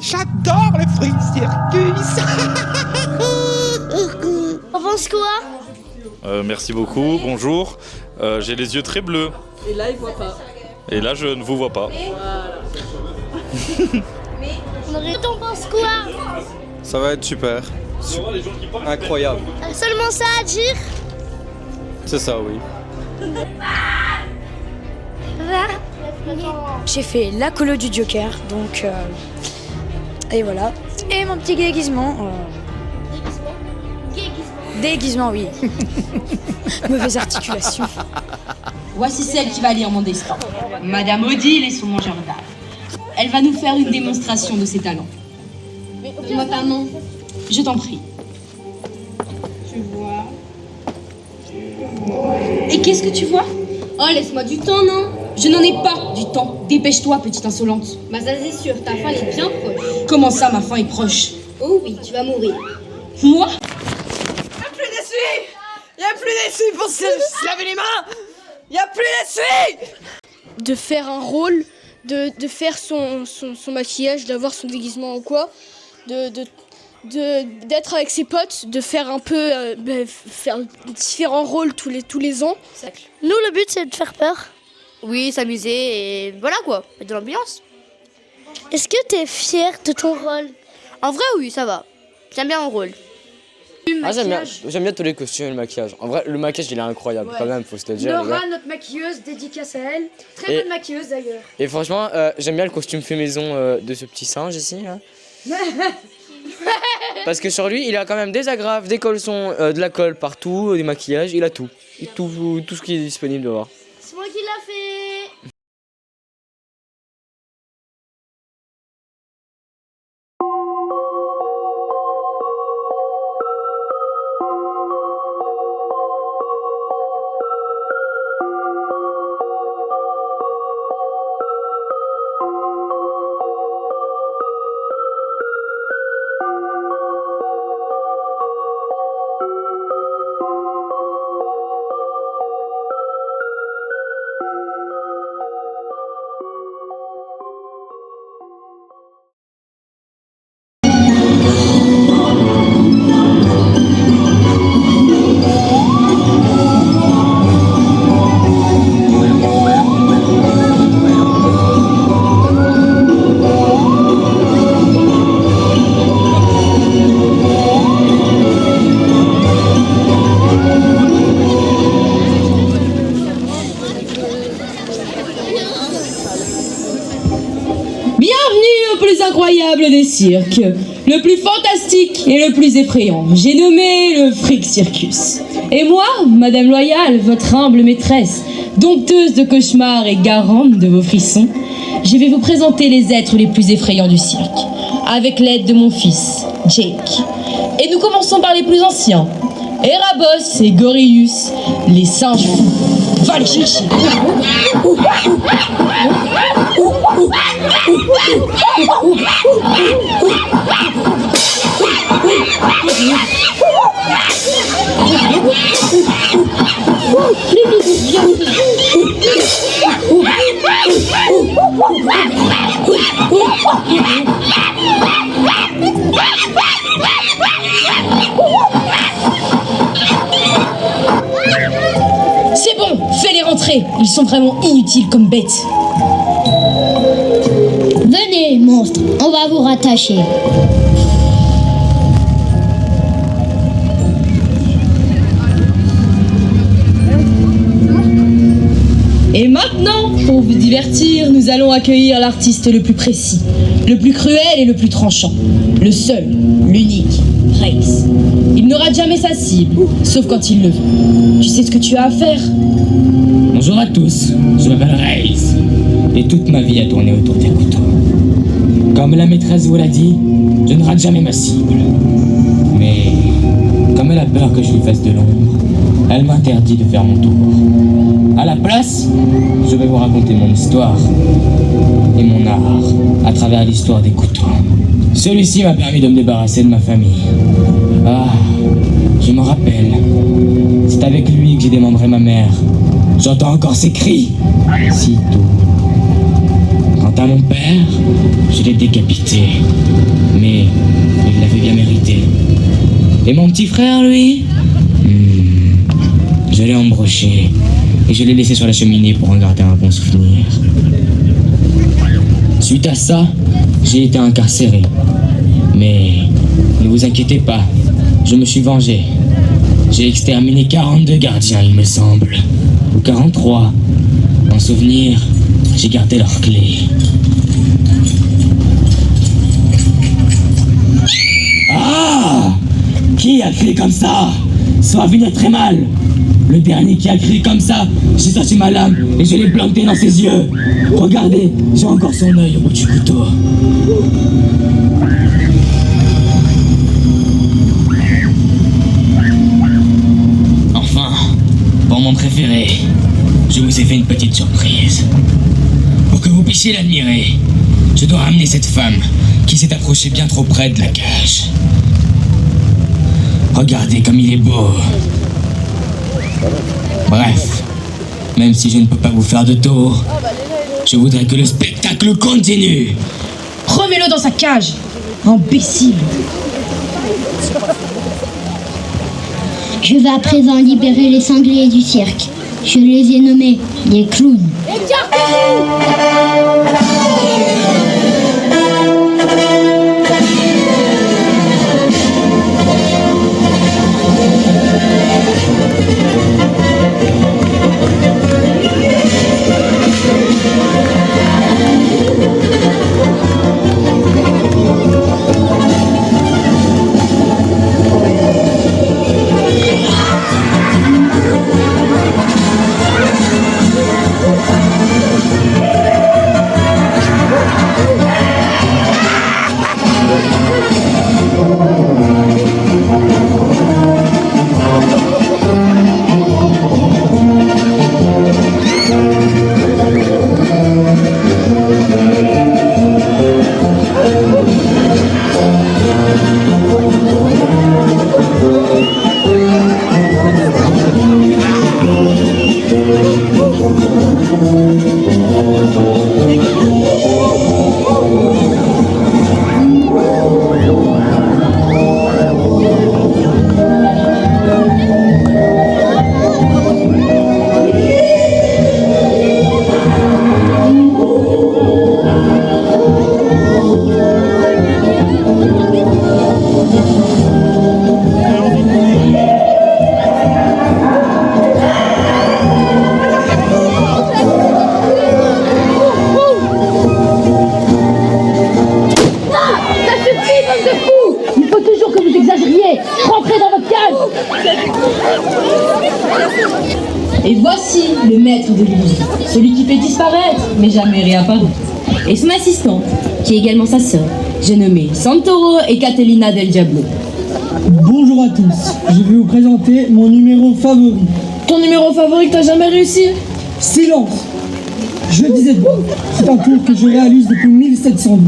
J'adore le fruit circus. T'en penses quoi? Merci beaucoup, bonjour. J'ai les yeux très bleus. Et là, il voit pas. Et là, je ne vous vois pas. Voilà. T'en penses quoi? Ça va être super. Incroyable. Seulement ça à dire? C'est ça, oui. J'ai fait la colo du Joker, donc et voilà. Et mon petit déguisement. Déguisement, oui. Mauvaise articulation. Voici celle qui va lire mon destin. Madame Odile et son mangeur d'âme. Elle va nous faire une démonstration de ses talents. Donne-moi ta main. Je t'en prie. Tu vois. Et qu'est-ce que tu vois? Oh, laisse-moi du temps, non? Je n'en ai pas du temps. Dépêche-toi, petite insolente. Bah ça c'est sûr, ta fin est bien proche. Comment ça, ma fin est proche? Oh oui, tu vas mourir. Moi? Il n'y a plus d'essuie pour se laver les mains. Il n'y a plus d'essuie. De faire un rôle, de faire son maquillage, d'avoir son déguisement ou quoi, d'être avec ses potes, de faire un peu, faire différents rôles tous les ans. Nous, le but c'est de faire peur. Oui, s'amuser et voilà quoi, mettre de l'ambiance. Est-ce que t'es fière de ton rôle? En vrai, oui, ça va. J'aime bien mon rôle. Ah, j'aime bien tous les costumes et le maquillage. En vrai, le maquillage, il est incroyable, quand même, faut se le dire. Laura, notre maquilleuse, dédicace à elle. Très bonne maquilleuse d'ailleurs. Et franchement, j'aime bien le costume fait maison de ce petit singe ici. Hein. Parce que sur lui, il a quand même des agrafes, des colsons, de la colle partout, des maquillages, il a tout. Tout ce qui est disponible de voir. C'est moi qui l'a fait. Incroyable des cirques, le plus fantastique et le plus effrayant. J'ai nommé le Freak Circus. Et moi, Madame Loyale, votre humble maîtresse, dompteuse de cauchemars et garante de vos frissons, je vais vous présenter les êtres les plus effrayants du cirque, avec l'aide de mon fils, Jake. Et nous commençons par les plus anciens, Erebos et Gorillus, les singes fous. Va les chercher. C'est bon, fais-les rentrer. Ils sont vraiment inutiles comme bêtes. Venez, monstre, on va vous rattacher. Et maintenant, pour vous divertir, nous allons accueillir l'artiste le plus précis, le plus cruel et le plus tranchant. Le seul, l'unique, Race. Il ne rate jamais sa cible, sauf quand il le veut. Tu sais ce que tu as à faire? Bonjour à tous, je m'appelle Race, et toute ma vie a tourné autour des couteaux. Comme la maîtresse vous l'a dit, je ne rate jamais ma cible. Mais comme elle a peur que je lui fasse de l'ombre, elle m'interdit de faire mon tour. À la place, je vais vous raconter mon histoire et mon art à travers l'histoire des couteaux. Celui-ci m'a permis de me débarrasser de ma famille. Ah, je me rappelle, c'est avec lui que j'ai démembré ma mère. J'entends encore ses cris, si tôt. Quant à mon père, je l'ai l'ai décapité. Mais il l'avait bien mérité. Et mon petit frère, lui je l'ai embroché. Et je l'ai laissé sur la cheminée pour en garder un bon souvenir. Suite à ça, j'ai été incarcéré. Mais ne vous inquiétez pas, je me suis vengé. J'ai exterminé 42 gardiens, il me semble. Ou 43. En souvenir, j'ai gardé leurs clés. Ah! Qui a crié comme ça? Ça va finir très mal. Le dernier qui a crié comme ça, j'ai sorti ma lame et je l'ai planté dans ses yeux. Regardez, j'ai encore son œil au bout du couteau. Enfin, pour mon préféré, je vous ai fait une petite surprise. Pour que vous puissiez l'admirer, je dois ramener cette femme qui s'est approchée bien trop près de la cage. Regardez comme il est beau. Bref, même si je ne peux pas vous faire de tour, je voudrais que le spectacle continue. Remets-le dans sa cage, imbécile. Je vais à présent libérer les sangliers du cirque. Je les ai nommés les clowns. Et voici le maître de l'illusion, celui qui fait disparaître, mais jamais réapparaître. Et son assistante, qui est également sa sœur, j'ai nommé Santoro et Catalina del Diablo. Bonjour à tous, je vais vous présenter mon numéro favori. Ton numéro favori que t'as jamais réussi? Silence! Je disais bon, c'est un tour que je réalise depuis 1712.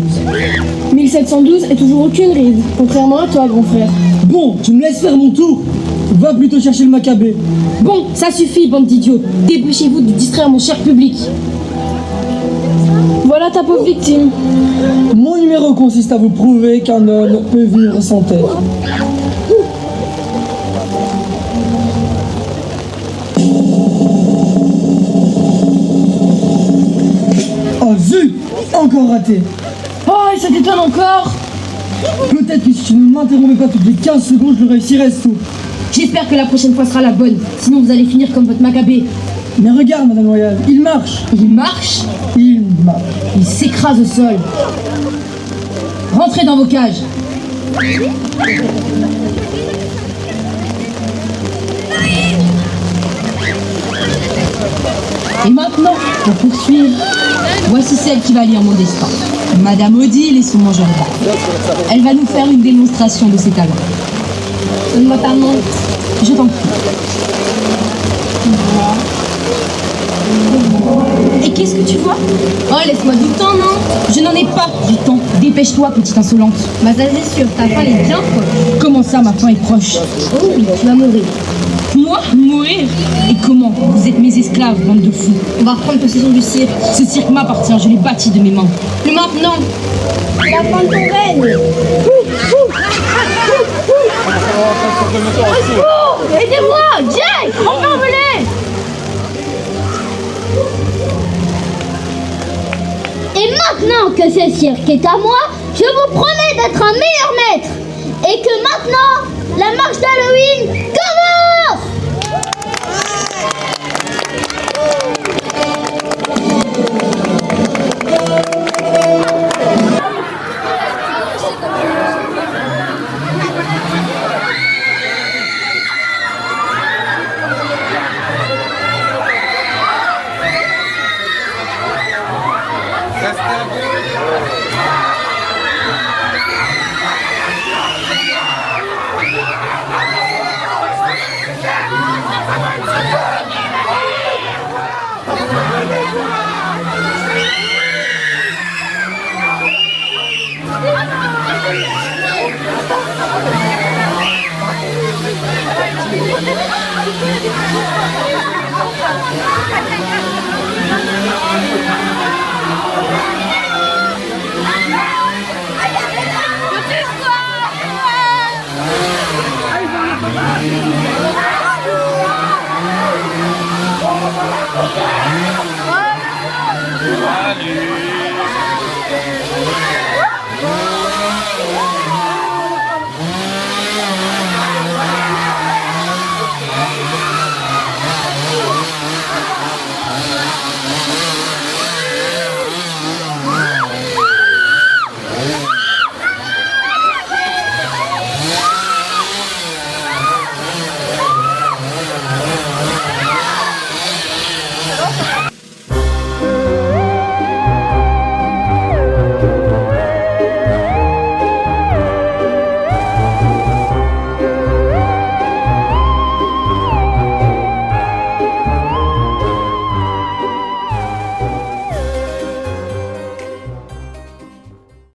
1712 et toujours aucune ride, contrairement à toi, grand frère. Bon, tu me laisses faire mon tour? Va plutôt chercher le macabé. Bon, ça suffit, bande d'idiots. Dépêchez-vous de distraire mon cher public. Voilà ta pauvre victime. Mon numéro consiste à vous prouver qu'un homme peut vivre sans tête. Oh zut! Encore raté. Oh, et ça t'étonne encore? Peut-être que si tu ne m'interrompais pas toutes les 15 secondes, je le réussirais ce tour. J'espère que la prochaine fois sera la bonne, sinon vous allez finir comme votre macabé. Mais regarde, Madame Royale, il marche. Il marche? Il marche. Il s'écrase au sol. Rentrez dans vos cages. Et maintenant, pour poursuivre, voici celle qui va lire mon destin. Madame Odile et son mangeur d'art. Elle va nous faire une démonstration de ses talents. Donne-moi ta montre. Je t'en prie. Et qu'est-ce que tu vois? Oh, laisse-moi du temps, non? Je n'en ai pas du temps. Dépêche-toi, petite insolente. Bah ça c'est sûr, ta fin est bien proche. Comment ça, ma fin est proche? Oh oui, tu vas mourir. Moi, mourir? Et comment? Vous êtes mes esclaves, bande de fous. On va reprendre possession du cirque. Ce cirque m'appartient, je l'ai bâti de mes mains. Mais maintenant, La fin de ton règne. Aidez-moi, Jake, enfin venez. Et maintenant que ce cirque est à moi, je vous promets d'être un meilleur maître. Et que maintenant, la marche d'Halloween commence. Salut.